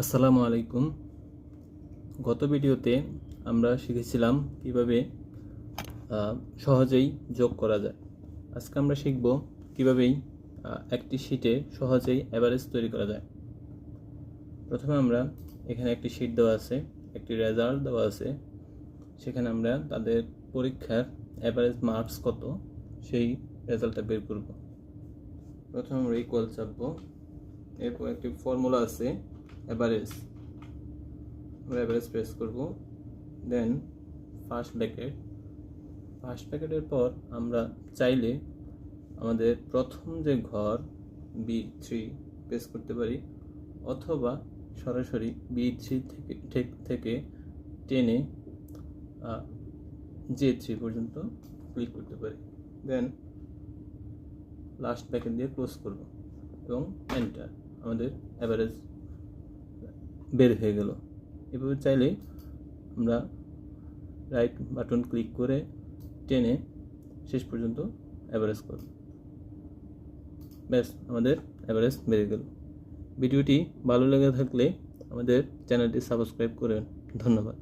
আসসালামু আলাইকুম। গত ভিডিওতে আমরা শিখেছিলাম কিভাবে সহজেই যোগ করা যায়। আজকে আমরা শিখব কিভাবেই একটি শীটে সহজেই অ্যাভারেজ তৈরি করা যায়। প্রথমে আমরা এখানে একটি শীট দেওয়া আছে, একটি রেজাল্ট দেওয়া আছে, সেখানে আমরা তাদের পরীক্ষার অ্যাভারেজ মার্কস কত সেই রেজাল্টটা বের করব। প্রথমে আমরা ইকুয়াল চাপবো, এরপর একটি ফর্মুলা আছে অ্যাভারেজ, আমরা অ্যাভারেজ প্রেস করব, দেন ফার্স্ট ব্র্যাকেটের পর আমরা চাইলে আমাদের প্রথম যে ঘর B3 প্রেস করতে পারি, অথবা সরাসরি B3 থেকে টেনে J3 পর্যন্ত ক্লিক করতে পারি, দেন লাস্ট ব্র্যাকেট দিয়ে ক্লোজ করব এবং এন্টার। আমাদের অ্যাভারেজ বের হয়ে গেল। এভাবে চাইলে আমরা রাইট বাটন ক্লিক করে টেনে শেষ পর্যন্ত অ্যাভারেজ করব, ব্যাস আমাদের অ্যাভারেজ বেড়ে গেল। ভিডিওটি ভালো লেগে থাকলে আমাদের চ্যানেলটি সাবস্ক্রাইব করবেন। ধন্যবাদ।